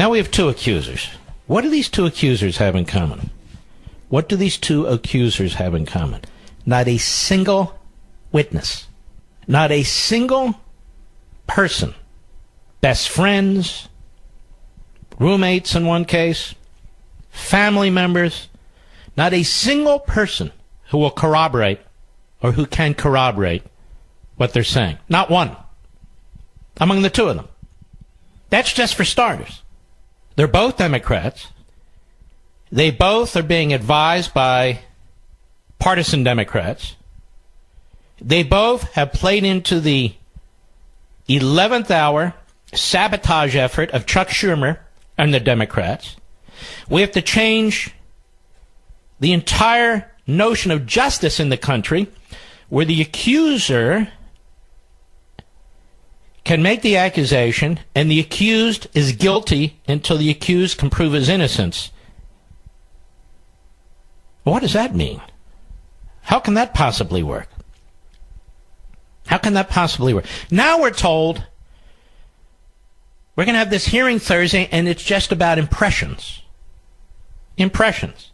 Now we have two accusers. What do these two accusers have in common? What do these two accusers have in common? Not a single witness. Not a single person. Best friends, roommates in one case, family members. Not a single person who will corroborate or who can corroborate what they're saying. Not one. Among the two of them. That's just for starters. They're both Democrats. They both are being advised by partisan Democrats. They both have played into the 11th hour sabotage effort of Chuck Schumer and the Democrats. We have to change the entire notion of justice in the country, where the accuser can make the accusation and the accused is guilty until the accused can prove his innocence. What does that mean? How can that possibly work? How can that possibly work? Now we're told we're going to have this hearing Thursday, and it's just about impressions. Impressions.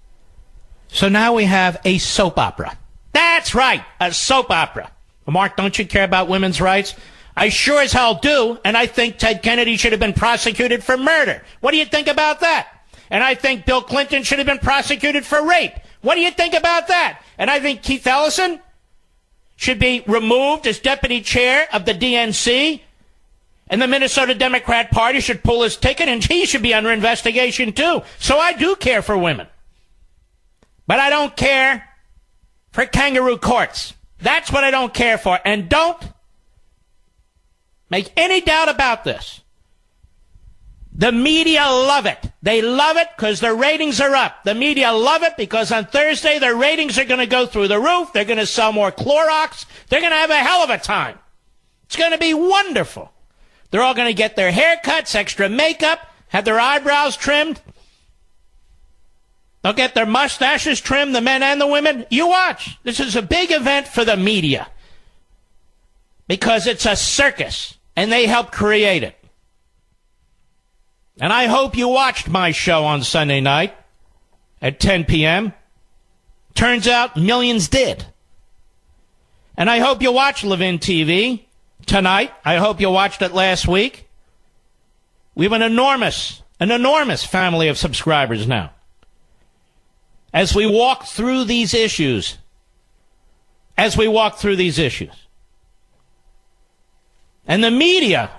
So now we have a soap opera. That's right, a soap opera. Mark, don't you care about women's rights? I sure as hell do, and I think Ted Kennedy should have been prosecuted for murder. What do you think about that? And I think Bill Clinton should have been prosecuted for rape. What do you think about that? And I think Keith Ellison should be removed as deputy chair of the DNC, and the Minnesota Democrat Party should pull his ticket, and he should be under investigation too. So I do care for women. But I don't care for kangaroo courts. That's what I don't care for. And don't make any doubt about this. The media love it. They love it because their ratings are up. The media love it because on Thursday their ratings are going to go through the roof. They're going to sell more Clorox. They're going to have a hell of a time. It's going to be wonderful. They're all going to get their haircuts, extra makeup, have their eyebrows trimmed. They'll get their mustaches trimmed, the men and the women. You watch. This is a big event for the media because it's a circus, and they help create it. And I hope you watched my show on Sunday night at 10 p.m. Turns out millions did. And I hope you watch LEVIN TV tonight. I hope you watched it last week. We have an enormous family of subscribers now. As we walk through these issues, and the media,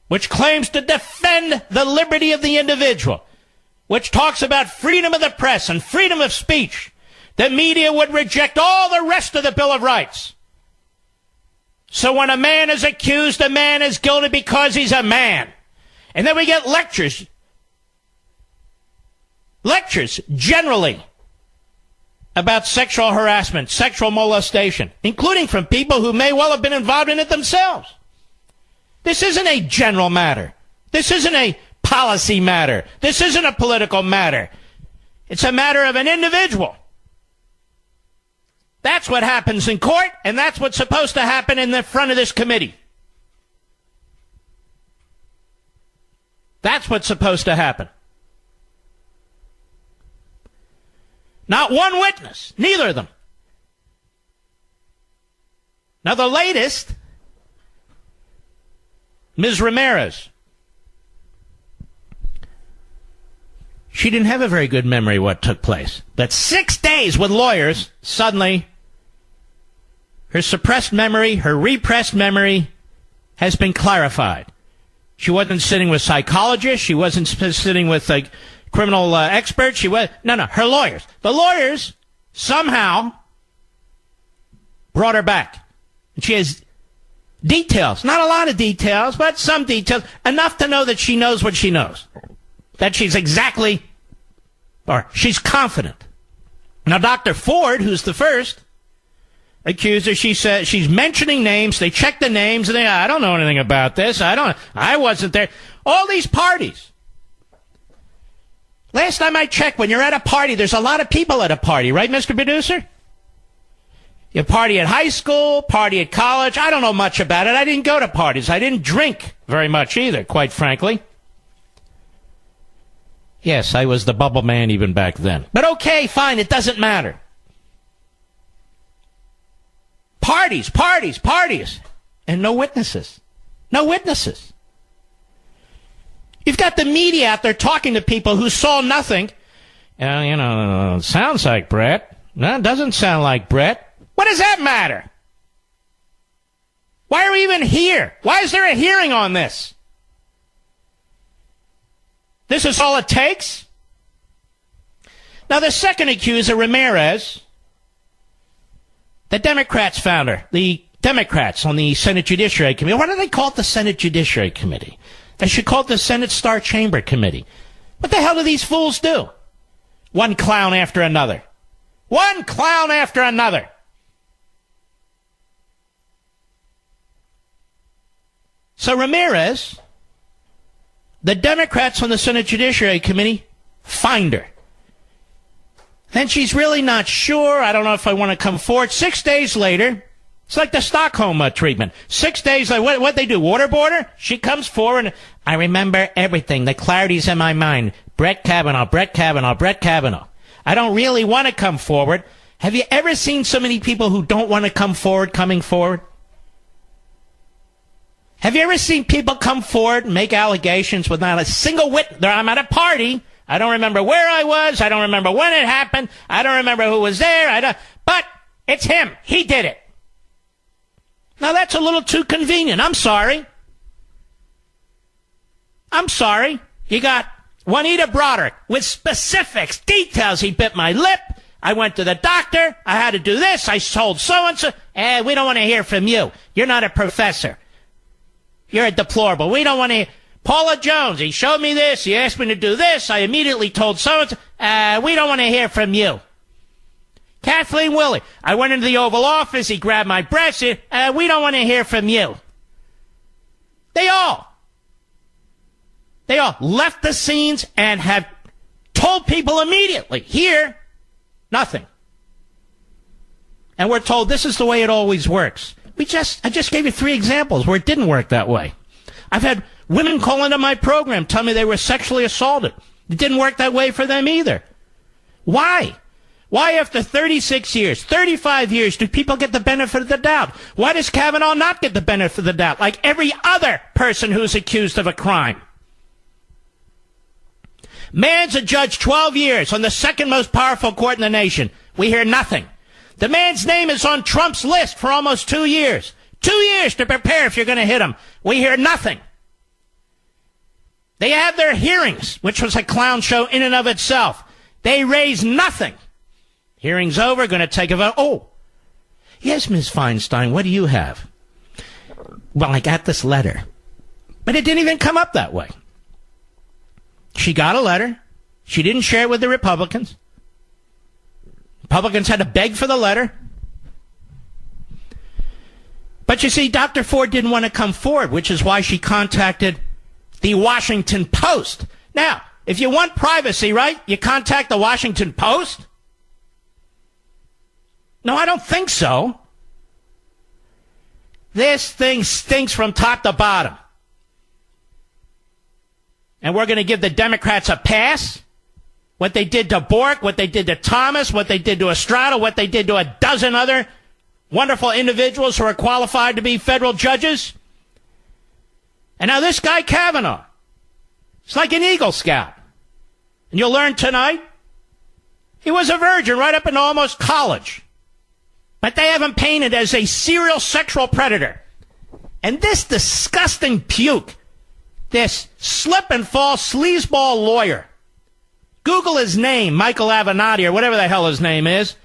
which claims to defend the liberty of the individual, which talks about freedom of the press and freedom of speech, the media would reject all the rest of the Bill of Rights. So when a man is accused, a man is guilty because he's a man. And then we get lectures generally about sexual harassment, sexual molestation, including from people who may well have been involved in it themselves. This isn't a general matter. This isn't a policy matter. This isn't a political matter. It's a matter of an individual. That's what happens in court, and that's what's supposed to happen in the front of this committee. That's what's supposed to happen. Not one witness, neither of them. Now the latest, Ms. Ramirez. She didn't have a very good memory of what took place. But 6 days with lawyers, suddenly her suppressed memory, her repressed memory has been clarified. She wasn't sitting with psychologists. She wasn't sitting with criminal experts. Her lawyers. The lawyers somehow brought her back. And she has details, not a lot of details, but some details, enough to know that she knows what she knows. That she's confident. Now, Dr. Ford, who's the first accuser, she said she's mentioning names. They check the names, and I don't know anything about this. I wasn't there. All these parties. Last time I checked, when you're at a party, there's a lot of people at a party, right, Mr. Producer? You party at high school, party at college. I don't know much about it. I didn't go to parties. I didn't drink very much either, quite frankly. Yes, I was the bubble man even back then. But okay, fine, it doesn't matter. Parties, parties, parties. And no witnesses. No witnesses. You've got the media out there talking to people who saw nothing. Sounds like Brett. No, it doesn't sound like Brett. What does that matter? Why are we even here? Why is there a hearing on this? This is all it takes? Now, the second accuser, Ramirez, the Democrats found her. The Democrats on the Senate Judiciary Committee. Why do they call it the Senate Judiciary Committee? They should call it the Senate Star Chamber Committee. What the hell do these fools do? One clown after another. One clown after another. So Ramirez, the Democrats on the Senate Judiciary Committee find her. Then she's really not sure. I don't know if I want to come forward. 6 days later, it's like the Stockholm treatment. 6 days later, what they do, waterboard her? She comes forward. I remember everything. The clarity's in my mind. Brett Kavanaugh, Brett Kavanaugh, Brett Kavanaugh. I don't really want to come forward. Have you ever seen so many people who don't want to come forward coming forward? Have you ever seen people come forward and make allegations with not a single witness? I'm at a party. I don't remember where I was. I don't remember when it happened. I don't remember who was there. But it's him. He did it. Now, that's a little too convenient. I'm sorry. I'm sorry. You got Juanita Broderick with specifics, details. He bit my lip. I went to the doctor. I had to do this. I told so-and-so. We don't want to hear from you. You're not a professor. You're a deplorable. We don't want to hear. Paula Jones, he showed me this. He asked me to do this. I immediately told so-and-so. We don't want to hear from you. Kathleen Willey, I went into the Oval Office. He grabbed my breast. We don't want to hear from you. They all left the scenes and have told people immediately. Here, nothing. And we're told this is the way it always works. I just gave you 3 examples where it didn't work that way. I've had women call into my program, tell me they were sexually assaulted. It didn't work that way for them either. Why? Why after 36 years, 35 years, do people get the benefit of the doubt? Why does Kavanaugh not get the benefit of the doubt like every other person who's accused of a crime? Man's adjudged 12 years on the second most powerful court in the nation. We hear nothing. The man's name is on Trump's list for almost 2 years. 2 years to prepare if you're going to hit him. We hear nothing. They have their hearings, which was a clown show in and of itself. They raise nothing. Hearing's over, going to take a vote. Oh, yes, Ms. Feinstein, what do you have? Well, I got this letter. But it didn't even come up that way. She got a letter. She didn't share it with the Republicans. Republicans had to beg for the letter. But you see, Dr. Ford didn't want to come forward, which is why she contacted the Washington Post. Now, if you want privacy, right, you contact the Washington Post? No, I don't think so. This thing stinks from top to bottom. And we're going to give the Democrats a pass? What they did to Bork, what they did to Thomas, what they did to Estrada, what they did to a dozen other wonderful individuals who are qualified to be federal judges. And now this guy Kavanaugh, it's like an Eagle Scout. And you'll learn tonight, he was a virgin right up into almost college. But they have him painted as a serial sexual predator. And this disgusting puke, this slip and fall sleazeball lawyer, Google his name, Michael Avenatti, or whatever the hell his name is.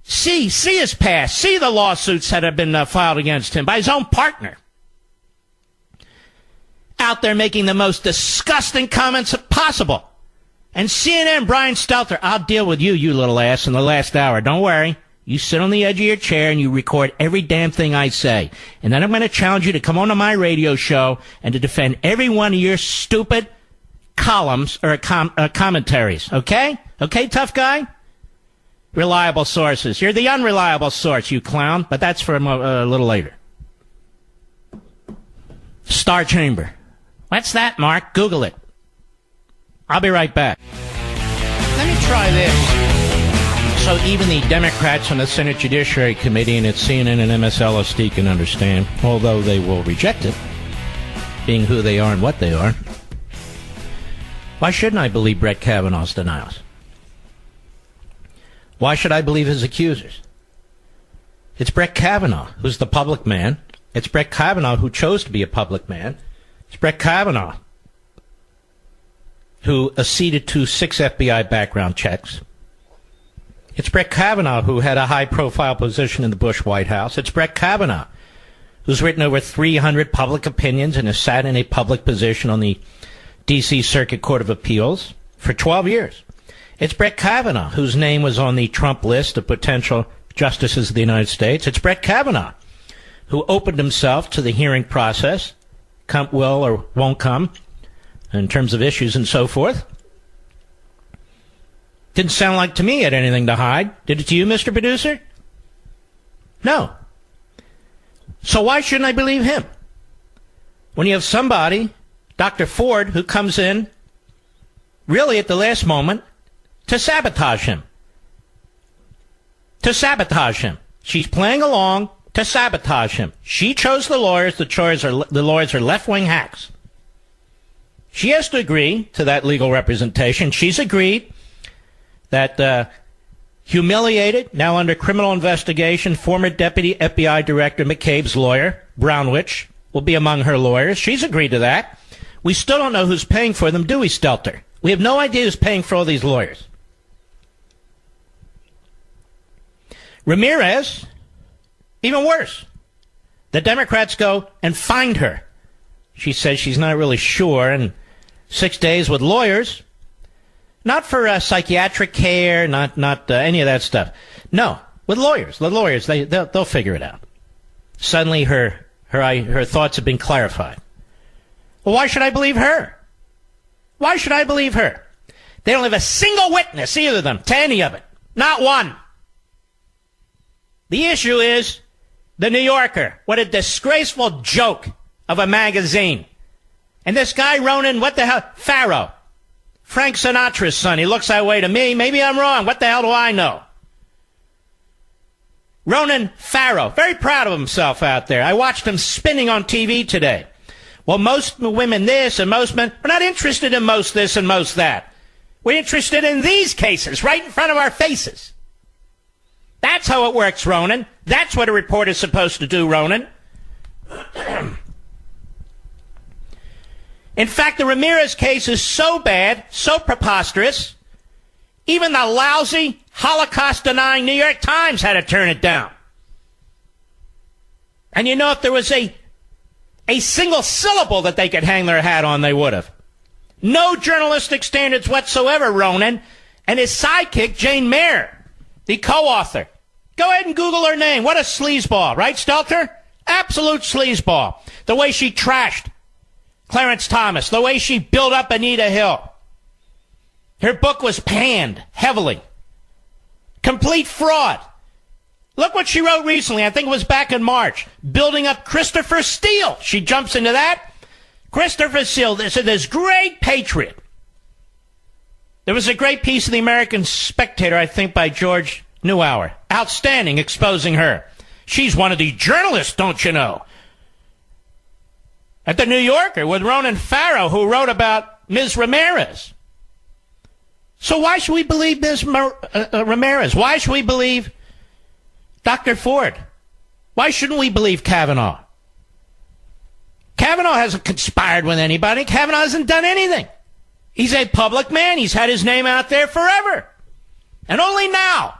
See his past. See the lawsuits that have been filed against him by his own partner. Out there making the most disgusting comments possible. And CNN, Brian Stelter, I'll deal with you, you little ass, in the last hour. Don't worry. You sit on the edge of your chair and you record every damn thing I say. And then I'm going to challenge you to come on to my radio show and to defend every one of your stupid columns or commentaries. Okay? Okay, tough guy? Reliable sources. You're the unreliable source, you clown. But that's for a little later. Star Chamber. What's that, Mark? Google it. I'll be right back. Let me try this. So even the Democrats on the Senate Judiciary Committee and its CNN and MSLSD can understand, although they will reject it, being who they are and what they are. Why shouldn't I believe Brett Kavanaugh's denials? Why should I believe his accusers? It's Brett Kavanaugh who's the public man. It's Brett Kavanaugh who chose to be a public man. It's Brett Kavanaugh who acceded to 6 FBI background checks. It's Brett Kavanaugh who had a high-profile position in the Bush White House. It's Brett Kavanaugh who's written over 300 public opinions and has sat in a public position on the D.C. Circuit Court of Appeals for 12 years. It's Brett Kavanaugh whose name was on the Trump list of potential justices of the United States. It's Brett Kavanaugh who opened himself to the hearing process, will or won't come, in terms of issues and so forth. Didn't sound like to me he had anything to hide. Did it to you, Mr. Producer? No. So why shouldn't I believe him? When you have somebody, Dr. Ford, who comes in really at the last moment to sabotage him. To sabotage him. She's playing along to sabotage him. She chose the lawyers. The lawyers are left-wing hacks. She has to agree to that legal representation. She's agreed that humiliated, now under criminal investigation, former Deputy FBI Director McCabe's lawyer, Brownwich, will be among her lawyers. She's agreed to that. We still don't know who's paying for them, do we, Stelter? We have no idea who's paying for all these lawyers. Ramirez, even worse. The Democrats go and find her. She says she's not really sure, and 6 days with lawyers, not for psychiatric care, not any of that stuff. No, with lawyers. The lawyers, they'll figure it out. Suddenly her thoughts have been clarified. Well, why should I believe her? Why should I believe her? They don't have a single witness, either of them, to any of it. Not one. The issue is the New Yorker. What a disgraceful joke of a magazine. And this guy, Ronan, what the hell? Farrow. Frank Sinatra's son. He looks that way to me. Maybe I'm wrong. What the hell do I know? Ronan Farrow. Very proud of himself out there. I watched him spinning on TV today. Well, most women this and most men, we're not interested in most this and most that. We're interested in these cases right in front of our faces. That's how it works, Ronan. That's what a reporter's supposed to do, Ronan. In fact, the Ramirez case is so bad, so preposterous, even the lousy, Holocaust-denying New York Times had to turn it down. And you know, if there was a single syllable that they could hang their hat on, they would have. No journalistic standards whatsoever, Ronan. And his sidekick, Jane Mayer, the co-author. Go ahead and Google her name. What a sleazeball, right, Stelter? Absolute sleazeball. The way she trashed Clarence Thomas, the way she built up Anita Hill. Her book was panned heavily. Complete fraud. Look what she wrote recently. I think it was back in March. Building up Christopher Steele. She jumps into that. Christopher Steele, this great patriot. There was a great piece in the American Spectator, I think, by George Neubauer. Outstanding, exposing her. She's one of the journalists, don't you know? At the New Yorker with Ronan Farrow, who wrote about Ms. Ramirez. So why should we believe Ms. Ramirez? Why should we believe Dr. Ford? Why shouldn't we believe Kavanaugh? Kavanaugh hasn't conspired with anybody. Kavanaugh hasn't done anything. He's a public man. He's had his name out there forever. And only now,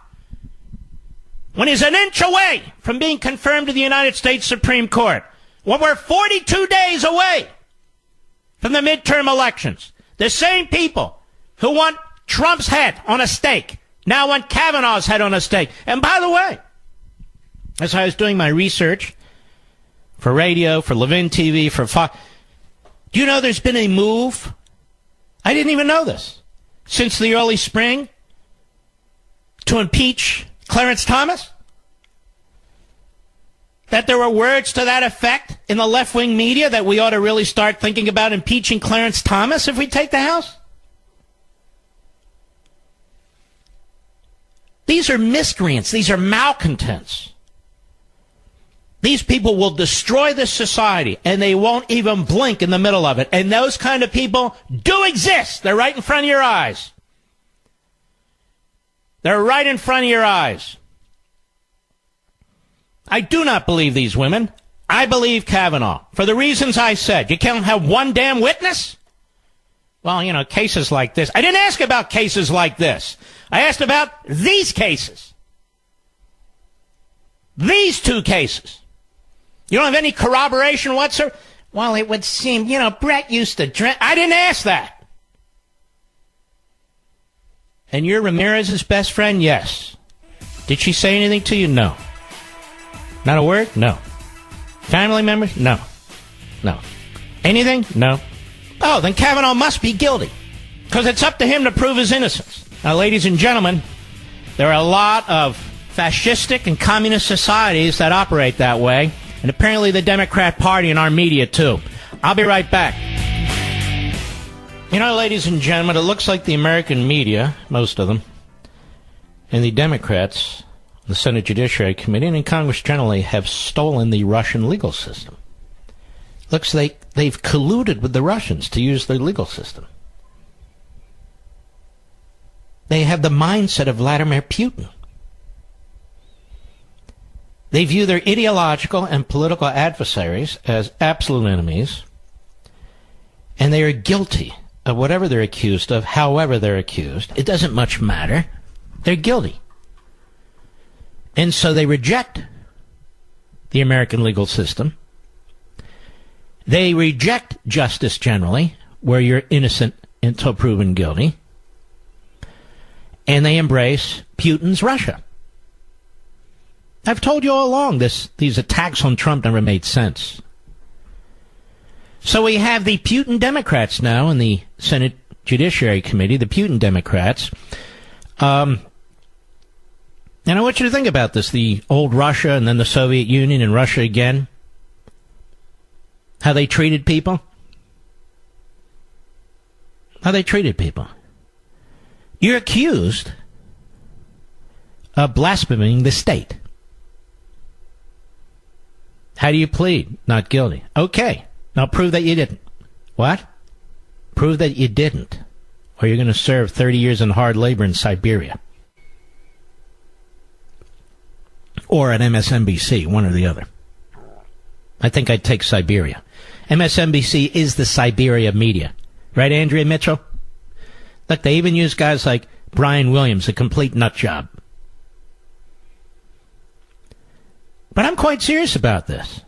when he's an inch away from being confirmed to the United States Supreme Court, when we're 42 days away from the midterm elections, the same people who want Trump's head on a stake now want Kavanaugh's head on a stake. And by the way, as I was doing my research for radio, for LEVIN TV, for Fox, do you know there's been a move? I didn't even know this. Since the early spring to impeach Clarence Thomas? That there were words to that effect in the left-wing media that we ought to really start thinking about impeaching Clarence Thomas if we take the House? These are miscreants. These are malcontents. These people will destroy this society, and they won't even blink in the middle of it. And those kind of people do exist. They're right in front of your eyes. They're right in front of your eyes. I do not believe these women. I believe Kavanaugh. For the reasons I said. You can't have one damn witness? Well, you know, cases like this. I didn't ask about cases like this. I asked about these cases. These two cases. You don't have any corroboration whatsoever? Well, it would seem, you know, Brett used to drink. I didn't ask that. And you're Ramirez's best friend? Yes. Did she say anything to you? No. Not a word? No. Family members? No. No. Anything? No. Oh, then Kavanaugh must be guilty. Because it's up to him to prove his innocence. Now, ladies and gentlemen, there are a lot of fascistic and communist societies that operate that way. And apparently the Democrat Party and our media, too. I'll be right back. You know, ladies and gentlemen, it looks like the American media, most of them, and the Democrats, the Senate Judiciary Committee, and in Congress generally, have stolen the Russian legal system. Looks like they've colluded with the Russians to use their legal system. They have the mindset of Vladimir Putin. They view their ideological and political adversaries as absolute enemies, and they are guilty of whatever they're accused of, however they're accused. It doesn't much matter. They're guilty. And so they reject the American legal system. They reject justice generally, where you're innocent until proven guilty. And they embrace Putin's Russia. I've told you all along these attacks on Trump never made sense. So we have the Putin Democrats now in the Senate Judiciary Committee, the Putin Democrats. And I want you to think about this, the old Russia and then the Soviet Union and Russia again. How they treated people. How they treated people. You're accused of blaspheming the state. How do you plead? Not guilty. Okay. Now prove that you didn't. What? Prove that you didn't. Or you're going to serve 30 years in hard labor in Siberia. Or at MSNBC, one or the other. I think I'd take Siberia. MSNBC is the Siberia media. Right, Andrea Mitchell? Look, they even use guys like Brian Williams, a complete nut job. But I'm quite serious about this.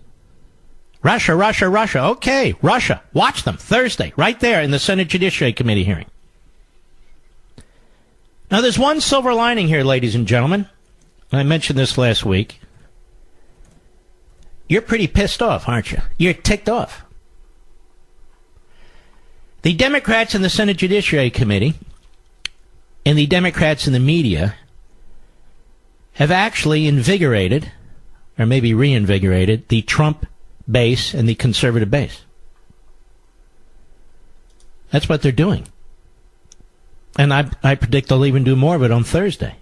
Russia, Russia, Russia. Okay, Russia. Watch them Thursday, right there in the Senate Judiciary Committee hearing. Now, there's one silver lining here, ladies and gentlemen. I mentioned this last week. You're pretty pissed off, aren't you? You're ticked off. The Democrats in the Senate Judiciary Committee and the Democrats in the media have actually invigorated, or maybe reinvigorated, the Trump base and the conservative base. That's what they're doing. And I predict they'll even do more of it on Thursday.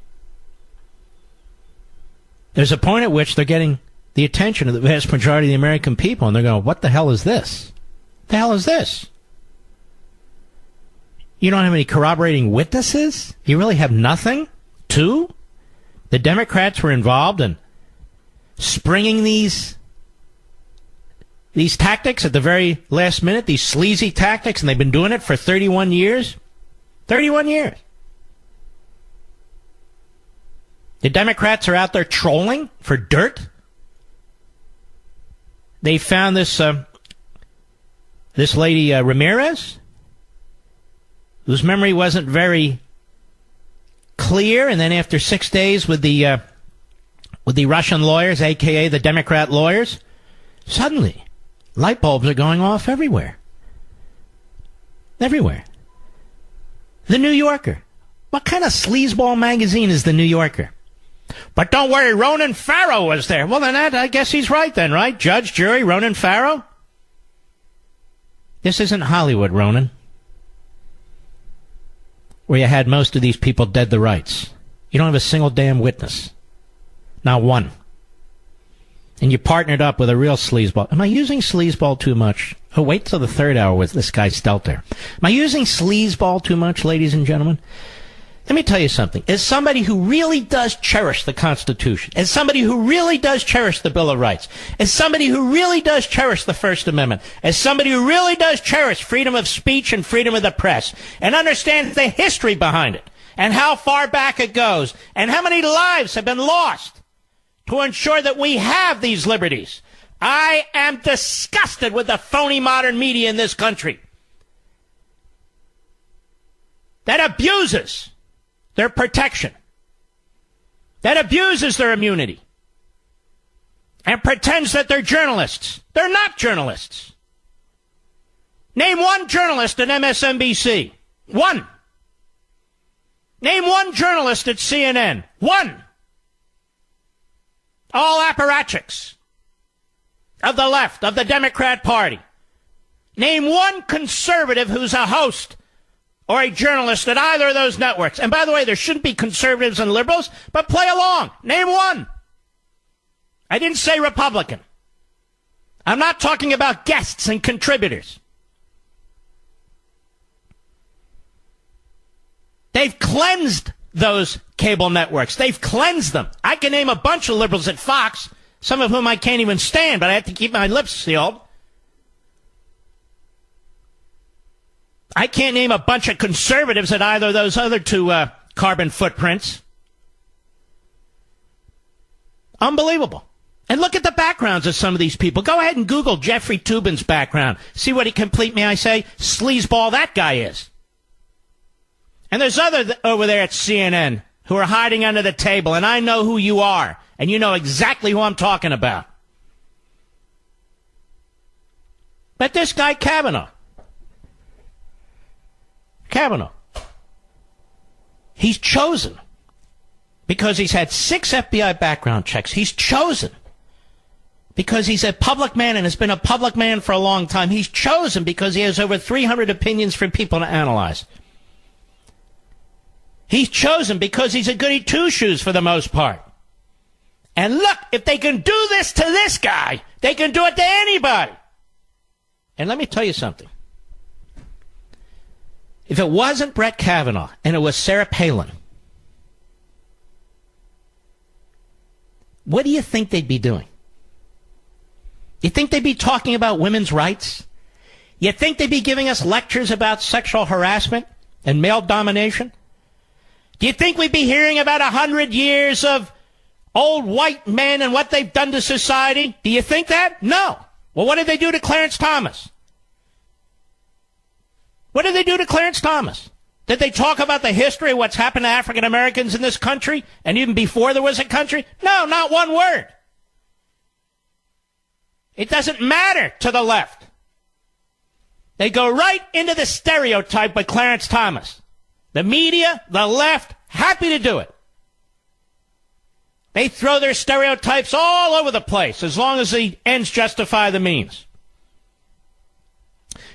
There's a point at which they're getting the attention of the vast majority of the American people, and they're going, what the hell is this? The hell is this? You don't have any corroborating witnesses? You really have nothing? Two? The Democrats were involved in springing these tactics at the very last minute, these sleazy tactics, and they've been doing it for 31 years? 31 years. The Democrats are out there trolling for dirt. They found this lady Ramirez, whose memory wasn't very clear, and then after 6 days with the Russian lawyers, a.k.a. the Democrat lawyers, suddenly light bulbs are going off everywhere. Everywhere. The New Yorker. What kind of sleazeball magazine is the New Yorker? But don't worry, Ronan Farrow was there. Well, then I guess he's right then, right? Judge, jury, Ronan Farrow? This isn't Hollywood, Ronan, where you had most of these people dead to rights. You don't have a single damn witness. Not one. And you partnered up with a real sleazeball. Am I using sleazeball too much? Oh, wait till the third hour with this guy Stelter. Am I using sleazeball too much, ladies and gentlemen? Let me tell you something. As somebody who really does cherish the Constitution, as somebody who really does cherish the Bill of Rights, as somebody who really does cherish the First Amendment, as somebody who really does cherish freedom of speech and freedom of the press, and understands the history behind it, and how far back it goes, and how many lives have been lost to ensure that we have these liberties, I am disgusted with the phony modern media in this country that abuses their protection, that abuses their immunity, and pretends that they're journalists. They're not journalists. Name one journalist at MSNBC. One. Name one journalist at CNN. One. All apparatchiks of the left, of the Democrat Party. Name one conservative who's a host or a journalist at either of those networks. And by the way, there shouldn't be conservatives and liberals, but play along. Name one. I didn't say Republican. I'm not talking about guests and contributors. They've cleansed those cable networks. They've cleansed them. I can name a bunch of liberals at Fox, some of whom I can't even stand, but I have to keep my lips sealed. I can't name a bunch of conservatives at either of those other two carbon footprints. Unbelievable. And look at the backgrounds of some of these people. Go ahead and Google Jeffrey Toobin's background. See what a complete, may I say, sleazeball that guy is. And there's others over there at CNN who are hiding under the table, and I know who you are, and you know exactly who I'm talking about. But this guy Kavanaugh, he's chosen because he's had 6 FBI background checks. He's chosen because he's a public man and has been a public man for a long time. He's chosen because he has over 300 opinions for people to analyze. He's chosen because he's a goody two-shoes for the most part. And look, if they can do this to this guy, they can do it to anybody. And let me tell you something. If it wasn't Brett Kavanaugh and it was Sarah Palin, what do you think they'd be doing? You think they'd be talking about women's rights? You think they'd be giving us lectures about sexual harassment and male domination? Do you think we'd be hearing about 100 years of old white men and what they've done to society? Do you think that? No. Well, what did they do to Clarence Thomas? What did they do to Clarence Thomas? Did they talk about the history of what's happened to African Americans in this country and even before there was a country? No, not one word. It doesn't matter to the left. They go right into the stereotype with Clarence Thomas. The media, the left, happy to do it. They throw their stereotypes all over the place as long as the ends justify the means.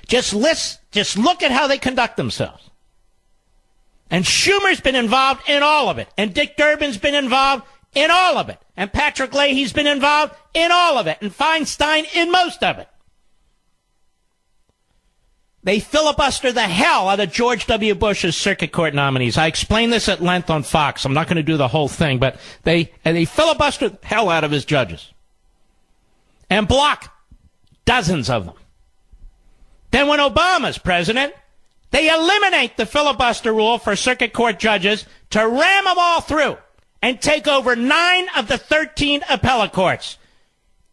Just look at how they conduct themselves. And Schumer's been involved in all of it. And Dick Durbin's been involved in all of it. And Patrick Leahy's been involved in all of it. And Feinstein in most of it. They filibuster the hell out of George W. Bush's circuit court nominees. I explained this at length on Fox. I'm not going to do the whole thing, but they filibuster the hell out of his judges. And block dozens of them. Then when Obama's president, they eliminate the filibuster rule for circuit court judges to ram them all through and take over 9 of the 13 appellate courts.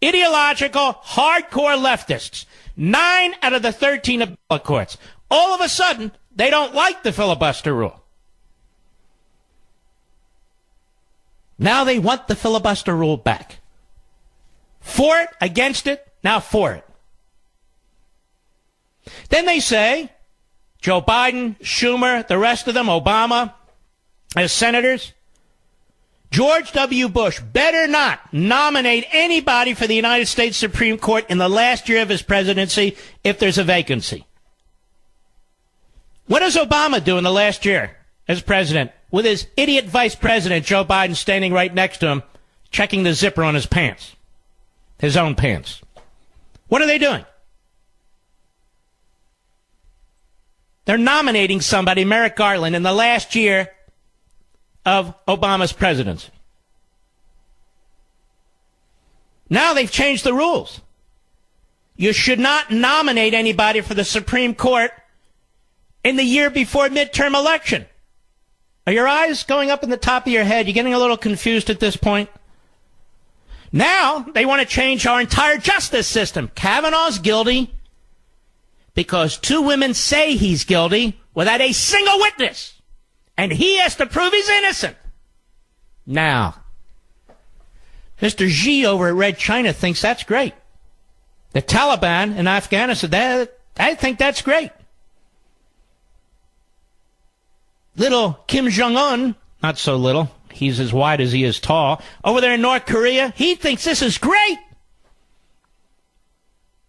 Ideological, hardcore leftists. 9 out of the 13 appellate courts. All of a sudden, they don't like the filibuster rule. Now they want the filibuster rule back. For it, against it, now for it. Then they say, Joe Biden, Schumer, the rest of them, Obama, as senators, George W. Bush better not nominate anybody for the United States Supreme Court in the last year of his presidency if there's a vacancy. What does Obama do in the last year as president with his idiot vice president, Joe Biden, standing right next to him, checking the zipper on his pants, his own pants. What are they doing? They're nominating somebody, Merrick Garland, in the last year of Obama's presidency. Now they've changed the rules. You should not nominate anybody for the Supreme Court in the year before midterm election. Are your eyes going up in the top of your head? You're getting a little confused at this point? Now they want to change our entire justice system. Kavanaugh's guilty because two women say he's guilty without a single witness. And he has to prove he's innocent. Now, Mr. Xi over at Red China thinks that's great. The Taliban in Afghanistan, I think that's great. Little Kim Jong-un, not so little, he's as wide as he is tall, over there in North Korea, he thinks this is great.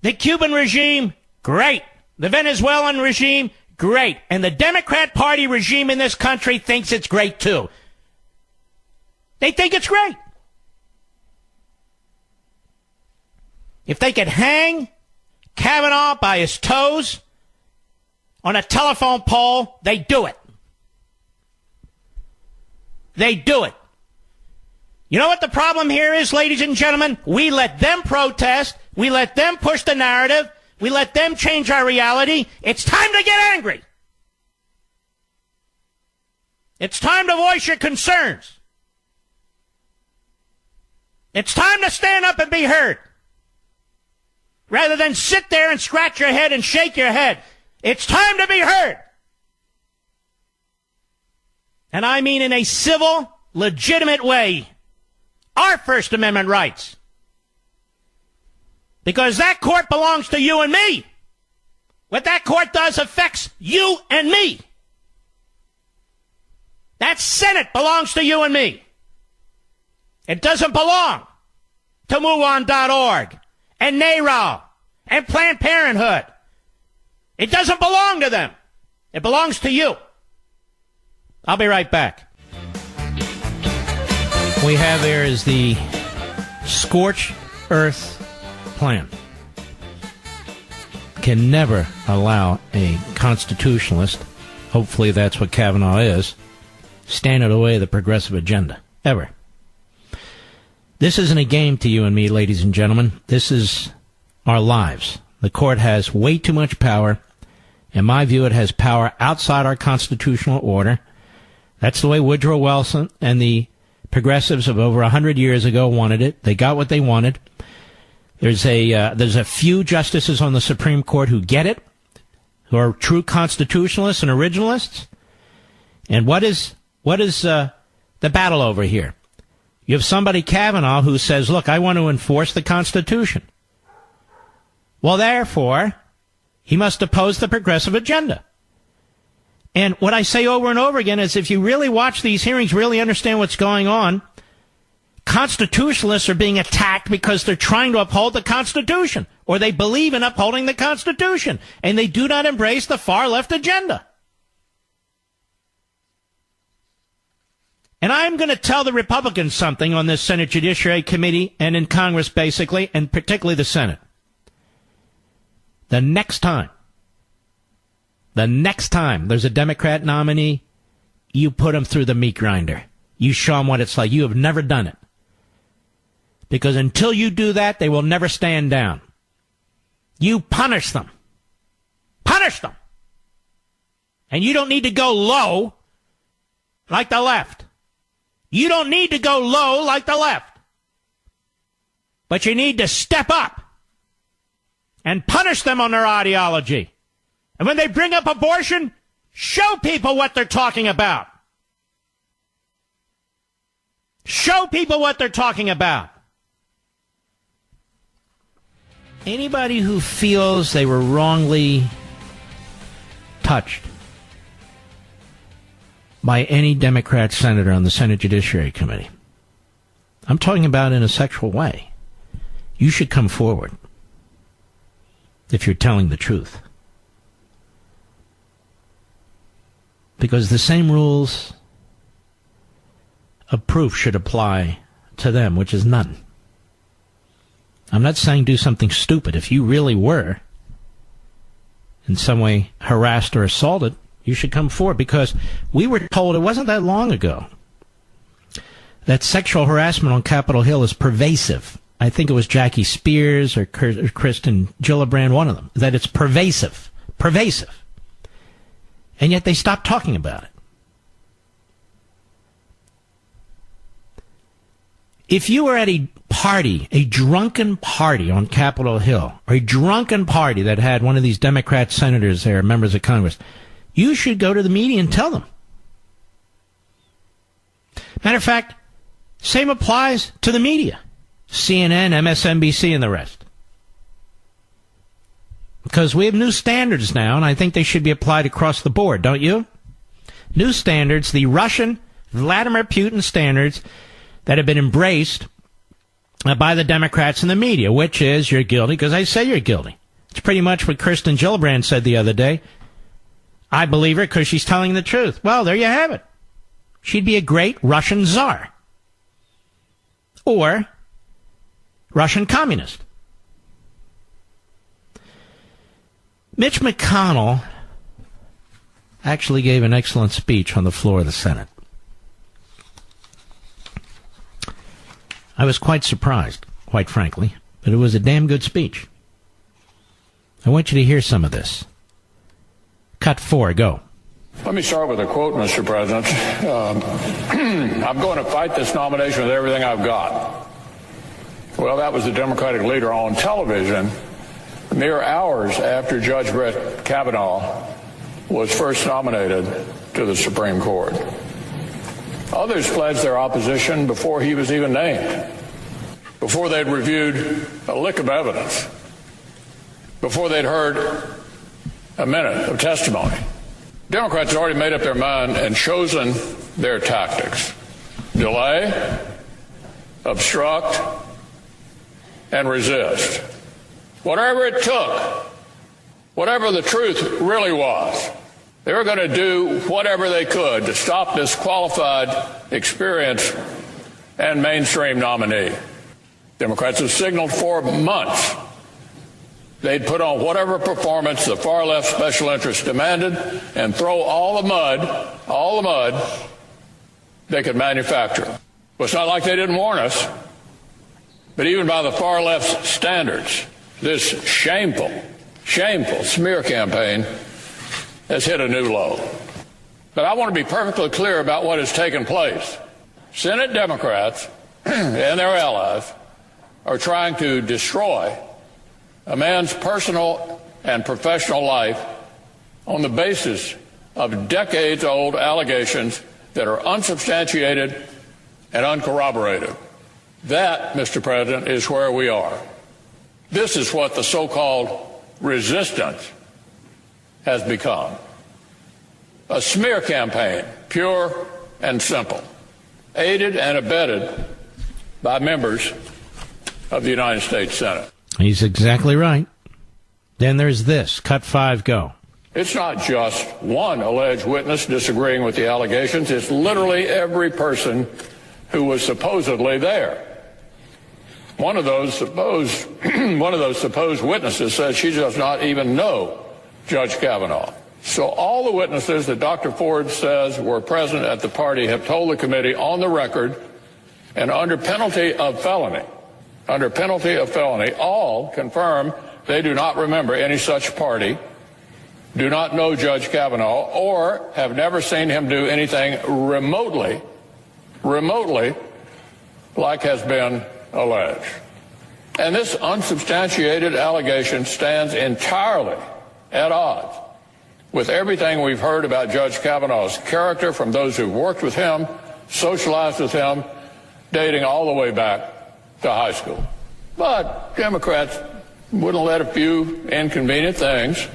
The Cuban regime, great. The Venezuelan regime, great. And the Democrat Party regime in this country thinks it's great too. They think it's great. If they could hang Kavanaugh by his toes on a telephone pole, they do it. They do it. You know what the problem here is, ladies and gentlemen? We let them protest. We let them push the narrative. We let them change our reality. It's time to get angry. It's time to voice your concerns. It's time to stand up and be heard. Rather than sit there and scratch your head and shake your head. It's time to be heard. And I mean in a civil, legitimate way. Our First Amendment rights. Because that court belongs to you and me. What that court does affects you and me. That Senate belongs to you and me. It doesn't belong to MoveOn.org and NARAL and Planned Parenthood. It doesn't belong to them. It belongs to you. I'll be right back. We have there is the scorched earth plan. Can never allow a constitutionalist, hopefully that's what Kavanaugh is, stand in the way of the progressive agenda. Ever. This isn't a game to you and me, ladies and gentlemen. This is our lives. The court has way too much power. In my view, it has power outside our constitutional order. That's the way Woodrow Wilson and the progressives of over 100 years ago wanted it. They got what they wanted. There's a few justices on the Supreme Court who get it, who are true constitutionalists and originalists. And what is the battle over here? You have somebody, Kavanaugh, who says, look, I want to enforce the Constitution. Well, therefore, he must oppose the progressive agenda. And what I say over and over again is if you really watch these hearings, really understand what's going on, constitutionalists are being attacked because they're trying to uphold the Constitution, or they believe in upholding the Constitution, and they do not embrace the far left agenda. And I'm going to tell the Republicans something on this Senate Judiciary Committee and in Congress, basically, and particularly the Senate. The next time there's a Democrat nominee, you put him through the meat grinder. You show him what it's like. You have never done it. Because until you do that, they will never stand down. You punish them. Punish them. And you don't need to go low like the left. You don't need to go low like the left. But you need to step up and punish them on their ideology. And when they bring up abortion, show people what they're talking about. Show people what they're talking about. Anybody who feels they were wrongly touched by any Democrat senator on the Senate Judiciary Committee, I'm talking about in a sexual way, you should come forward if you're telling the truth. Because the same rules of proof should apply to them, which is none. I'm not saying do something stupid. If you really were in some way harassed or assaulted, you should come forward, because we were told it wasn't that long ago that sexual harassment on Capitol Hill is pervasive. I think it was Jackie Spears or Kristen Gillibrand, one of them, that it's pervasive. Pervasive. And yet they stopped talking about it. If you were at a party, a drunken party on Capitol Hill, or a drunken party that had one of these Democrat senators there, members of Congress, you should go to the media and tell them. Matter of fact, same applies to the media. CNN, MSNBC, and the rest. Because we have new standards now, and I think they should be applied across the board, don't you? New standards, the Russian Vladimir Putin standards that have been embraced by the Democrats and the media, which is you're guilty because I say you're guilty. It's pretty much what Kristen Gillibrand said the other day. I believe her because she's telling the truth. Well, there you have it. She'd be a great Russian czar. Or Russian communist. Mitch McConnell actually gave an excellent speech on the floor of the Senate. I was quite surprised, quite frankly, but it was a damn good speech. I want you to hear some of this. Cut 4, go. Let me start with a quote, Mr. President. I'm going to fight this nomination with everything I've got. Well, that was the Democratic leader on television mere hours after Judge Brett Kavanaugh was first nominated to the Supreme Court. Others pledged their opposition before he was even named, before they'd reviewed a lick of evidence, before they'd heard a minute of testimony. Democrats had already made up their mind and chosen their tactics: delay, obstruct, and resist. Whatever it took, whatever the truth really was, they were going to do whatever they could to stop this qualified, experienced, and mainstream nominee. Democrats have signaled for months they'd put on whatever performance the far left special interests demanded and throw all the mud they could manufacture. Well, it's not like they didn't warn us, but even by the far left's standards, this shameful smear campaign has hit a new low. But I want to be perfectly clear about what has taken place. Senate Democrats and their allies are trying to destroy a man's personal and professional life on the basis of decades-old allegations that are unsubstantiated and uncorroborated. That, Mr. President, is where we are. This is what the so-called resistance has become. A smear campaign, pure and simple, aided and abetted by members of the United States Senate. He's exactly right. Then there's this. Cut 5, go. It's not just one alleged witness disagreeing with the allegations. It's literally every person who was supposedly there. One of those supposed witnesses says she does not even know Judge Kavanaugh. So all the witnesses that Dr. Ford says were present at the party have told the committee on the record and under penalty of felony, all confirm they do not remember any such party, do not know Judge Kavanaugh, or have never seen him do anything remotely like has been alleged. And this unsubstantiated allegation stands entirely at odds with everything we've heard about Judge Kavanaugh's character from those who've worked with him, socialized with him, dating all the way back to high school. But Democrats wouldn't let a few inconvenient things,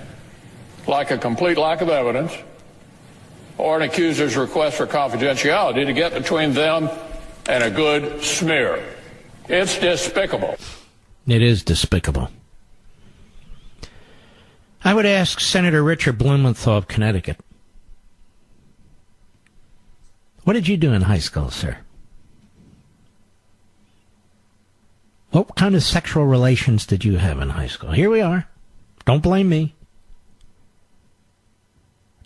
like a complete lack of evidence or an accuser's request for confidentiality, to get between them and a good smear. It's despicable. It is despicable. I would ask Senator Richard Blumenthal of Connecticut, what did you do in high school, sir? What kind of sexual relations did you have in high school? Here we are. Don't blame me.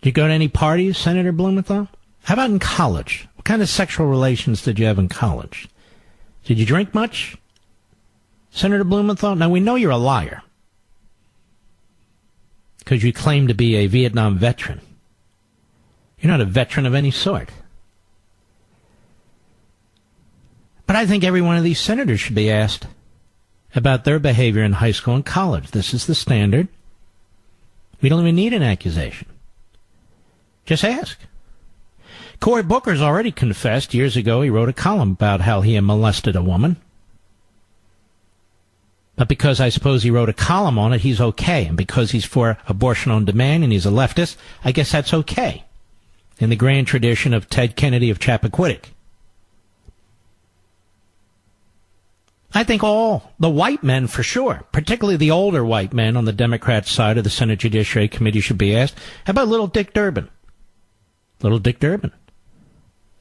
Did you go to any parties, Senator Blumenthal? How about in college? What kind of sexual relations did you have in college? Did you drink much, Senator Blumenthal? Now, we know you're a liar because you claim to be a Vietnam veteran. You're not a veteran of any sort. But I think every one of these senators should be asked about their behavior in high school and college. This is the standard. We don't even need an accusation. Just ask. Cory Booker's already confessed years ago he wrote a column about how he had molested a woman. But because I suppose he wrote a column on it, he's okay. And because he's for abortion on demand and he's a leftist, I guess that's okay. In the grand tradition of Ted Kennedy of Chappaquiddick. I think all the white men, for sure, particularly the older white men on the Democrat side of the Senate Judiciary Committee, should be asked, how about little Dick Durbin? Little Dick Durbin.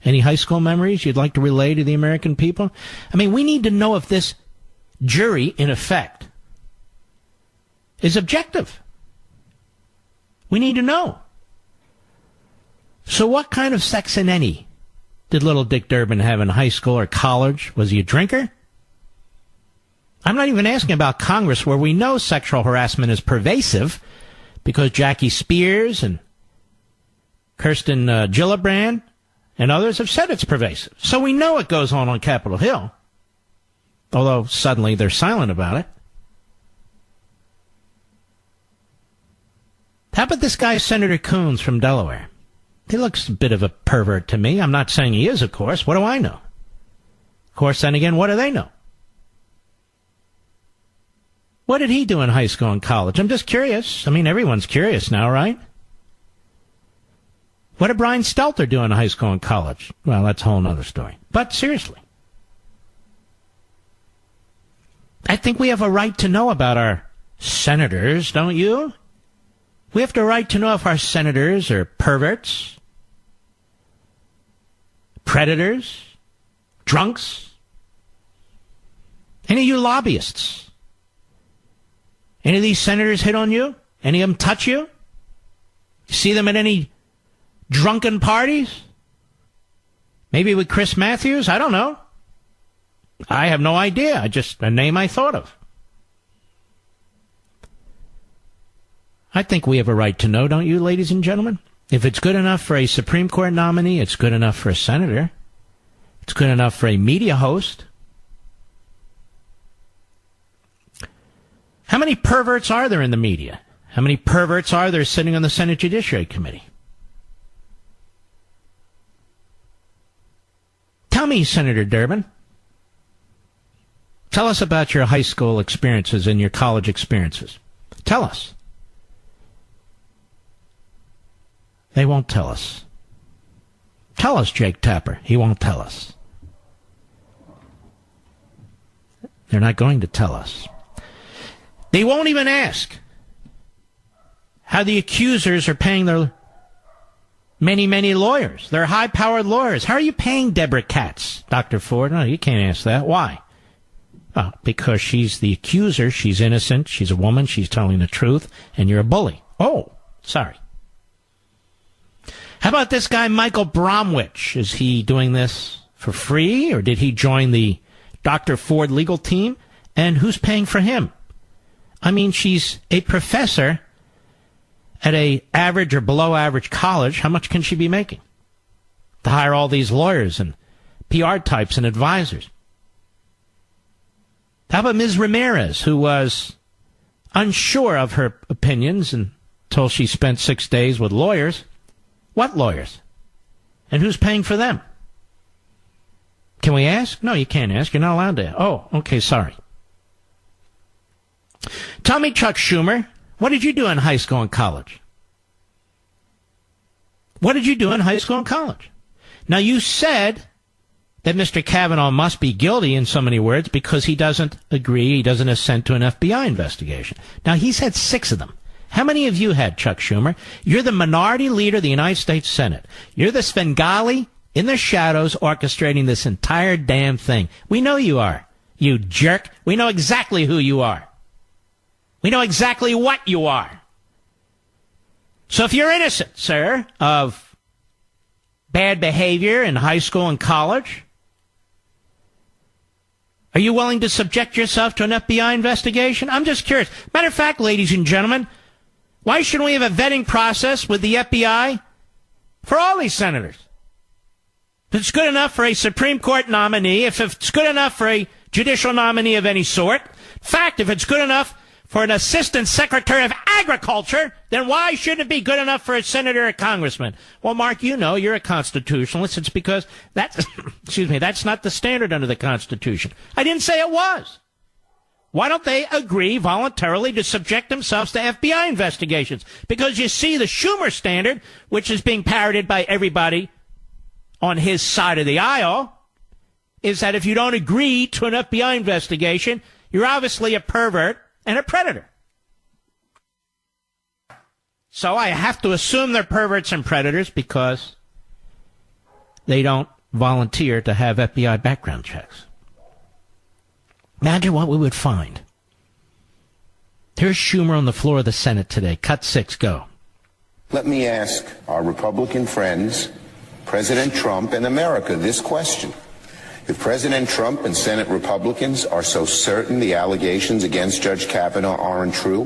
Any high school memories you'd like to relay to the American people? I mean, we need to know if this jury, in effect, is objective. We need to know. So what kind of sex in any did little Dick Durbin have in high school or college? Was he a drinker? I'm not even asking about Congress, where we know sexual harassment is pervasive because Jackie Spears and Kirsten Gillibrand and others have said it's pervasive. So we know it goes on Capitol Hill, although suddenly they're silent about it. How about this guy, Senator Coons from Delaware? He looks a bit of a pervert to me. I'm not saying he is, of course. What do I know? Of course, then again, what do they know? What did he do in high school and college? I'm just curious. I mean, everyone's curious now, right? What did Brian Stelter do in high school and college? Well, that's a whole other story. But seriously, I think we have a right to know about our senators, don't you? We have the right to know if our senators are perverts, predators, drunks, any of you lobbyists. Any of these senators hit on you? Any of them touch you? You see them at any drunken parties? Maybe with Chris Matthews? I don't know. I have no idea. Just a name I thought of. I think we have a right to know, don't you, ladies and gentlemen? If it's good enough for a Supreme Court nominee, it's good enough for a senator. It's good enough for a media host. How many perverts are there in the media? How many perverts are there sitting on the Senate Judiciary Committee? Tell me, Senator Durbin. Tell us about your high school experiences and your college experiences. Tell us. They won't tell us. Tell us, Jake Tapper. He won't tell us. They're not going to tell us. They won't even ask how the accusers are paying their many, many lawyers. They're high-powered lawyers. How are you paying Deborah Katz, Dr. Ford? No, you can't ask that. Why? Well, because she's the accuser. She's innocent. She's a woman. She's telling the truth. And you're a bully. Oh, sorry. How about this guy, Michael Bromwich? Is he doing this for free, or did he join the Dr. Ford legal team? And who's paying for him? I mean, she's a professor at a average or below average college. How much can she be making to hire all these lawyers and PR types and advisors? How about Ms. Ramirez, who was unsure of her opinions until she spent 6 days with lawyers? What lawyers? And who's paying for them? Can we ask? No, you can't ask. You're not allowed to. Oh, okay, sorry. Tell me, Chuck Schumer, what did you do in high school and college? What did you do in high school and college? Now, you said that Mr. Kavanaugh must be guilty, in so many words, because he doesn't agree, he doesn't assent to an FBI investigation. Now, he's had 6 of them. How many of you had, Chuck Schumer? You're the minority leader of the United States Senate. You're the Svengali in the shadows orchestrating this entire damn thing. We know you are. you jerk. We know exactly who you are. We know exactly what you are. So if you're innocent, sir, of bad behavior in high school and college, are you willing to subject yourself to an FBI investigation? I'm just curious. Matter of fact, ladies and gentlemen, why shouldn't we have a vetting process with the FBI for all these senators? If it's good enough for a Supreme Court nominee, if it's good enough for a judicial nominee of any sort, in fact, if it's good enough for an Assistant Secretary of Agriculture, then why shouldn't it be good enough for a senator or a congressman? Well, Mark, you know, you're a constitutionalist. It's because that's, that's not the standard under the Constitution. I didn't say it was. Why don't they agree voluntarily to subject themselves to FBI investigations? Because you see, the Schumer standard, which is being parroted by everybody on his side of the aisle, is that if you don't agree to an FBI investigation, you're obviously a pervert and a predator. So I have to assume they're perverts and predators because they don't volunteer to have FBI background checks. Imagine what we would find. Here's Schumer on the floor of the Senate today. Cut 6, go. Let me ask our Republican friends, President Trump and America, this question. If President Trump and Senate Republicans are so certain the allegations against Judge Kavanaugh aren't true,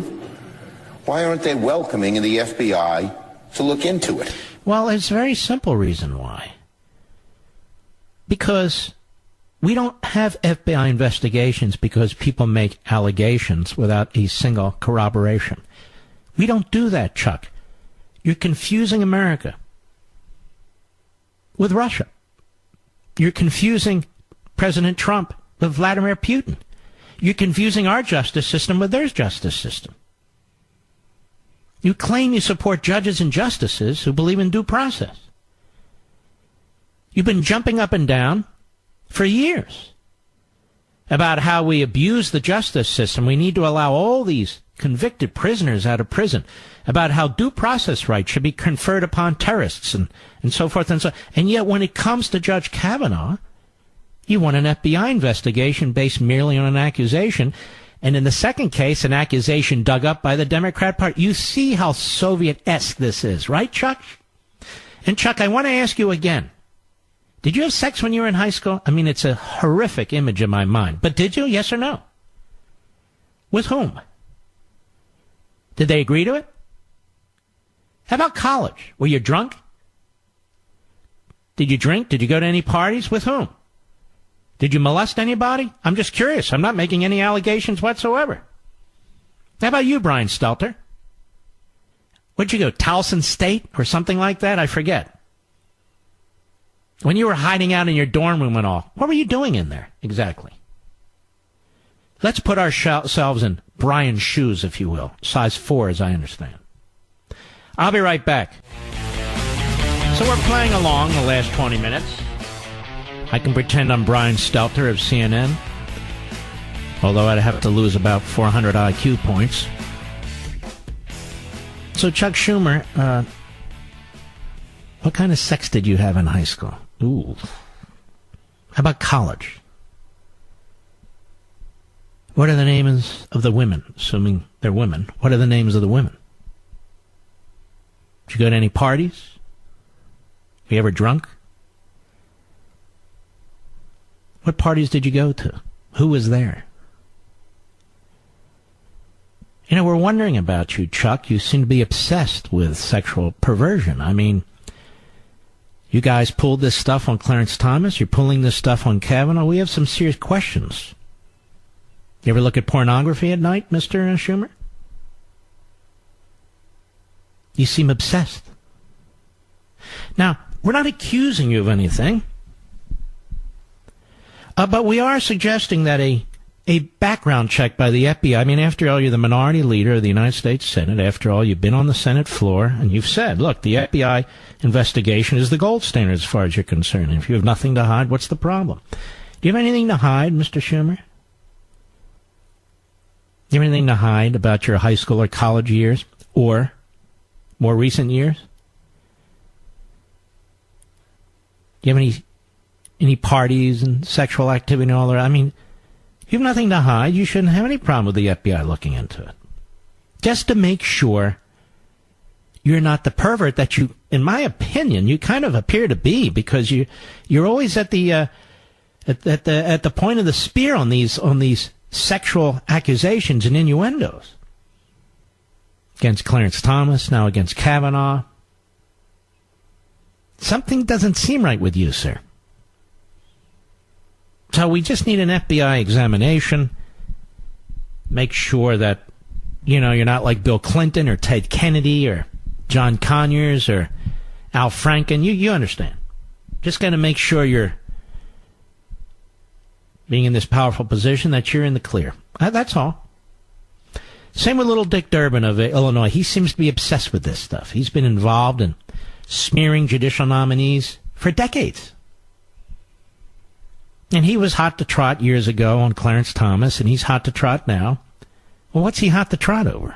why aren't they welcoming the FBI to look into it? Well, it's a very simple reason why. Because we don't have FBI investigations because people make allegations without a single corroboration. We don't do that, Chuck. You're confusing America with Russia. You're confusing President Trump with Vladimir Putin. You're confusing our justice system with their justice system. You claim you support judges and justices who believe in due process. You've been jumping up and down for years about how we abuse the justice system. We need to allow all these convicted prisoners out of prison, about how due process rights should be conferred upon terrorists and so forth and so on. And yet when it comes to Judge Kavanaugh, you want an FBI investigation based merely on an accusation. And in the second case, an accusation dug up by the Democrat Party. You see how Soviet-esque this is, right, Chuck? And Chuck, I want to ask you again. Did you have sex when you were in high school? I mean, it's a horrific image in my mind. But did you? Yes or no? With whom? Did they agree to it? How about college? Were you drunk? Did you drink? Did you go to any parties? With whom? Did you molest anybody? I'm just curious. I'm not making any allegations whatsoever. How about you, Brian Stelter? Where'd you go? Towson State or something like that? I forget. When you were hiding out in your dorm room and all, what were you doing in there exactly? Let's put ourselves in Brian's shoes, if you will. Size 4, as I understand. I'll be right back. So we're playing along the last 20 minutes. I can pretend I'm Brian Stelter of CNN, although I'd have to lose about 400 IQ points. So, Chuck Schumer, what kind of sex did you have in high school? Ooh. How about college? What are the names of the women? Assuming they're women. What are the names of the women? Did you go to any parties? Were you ever drunk? What parties did you go to? Who was there? You know, we're wondering about you, Chuck. You seem to be obsessed with sexual perversion. I mean, you guys pulled this stuff on Clarence Thomas. You're pulling this stuff on Kavanaugh. We have some serious questions. You ever look at pornography at night, Mr. Schumer? You seem obsessed. Now, we're not accusing you of anything, but we are suggesting that a background check by the FBI, I mean, after all, you're the minority leader of the United States Senate. After all, you've been on the Senate floor, and you've said, look, the FBI investigation is the gold standard as far as you're concerned. And if you have nothing to hide, what's the problem? Do you have anything to hide, Mr. Schumer? Do you have anything to hide about your high school or college years or more recent years? Do you have any parties and sexual activity and all that? I mean, You have nothing to hide. You shouldn't have any problem with the FBI looking into it. Just to make sure you're not the pervert that you, in my opinion, you kind of appear to be, because you're always at the point of the spear on these sexual accusations and innuendos. Against Clarence Thomas, now against Kavanaugh. Something doesn't seem right with you, sir. So we just need an FBI examination. Make sure that, you're not like Bill Clinton or Ted Kennedy or John Conyers or Al Franken. You understand. Just got to make sure you're being in this powerful position that you're in the clear. That's all. Same with little Dick Durbin of Illinois. He seems to be obsessed with this stuff. He's been involved in smearing judicial nominees for decades. And he was hot to trot years ago on Clarence Thomas, and he's hot to trot now. Well, what's he hot to trot over?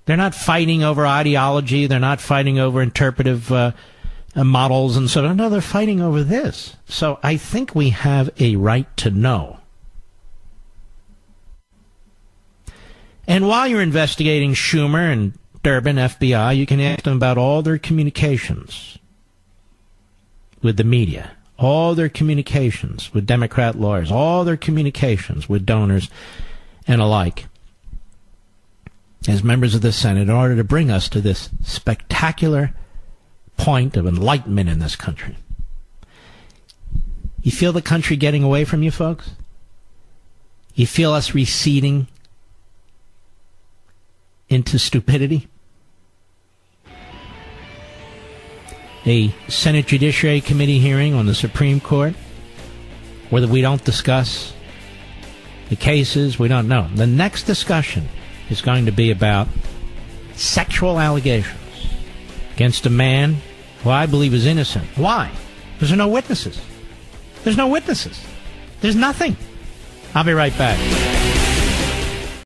They're not fighting over ideology. They're not fighting over interpretive models and so on. No, they're fighting over this. So I think we have a right to know. And while you're investigating Schumer and Durbin, FBI, you can ask them about all their communications with the media, all their communications with Democrat lawyers, all their communications with donors and alike as members of the Senate in order to bring us to this spectacular point of enlightenment in this country. You feel the country getting away from you, folks? You feel us receding into stupidity? A Senate Judiciary Committee hearing on the Supreme Court where we don't discuss the cases, we don't know. The next discussion is going to be about sexual allegations against a man who I believe is innocent. Why? Because there are no witnesses. There's no witnesses. There's nothing. I'll be right back.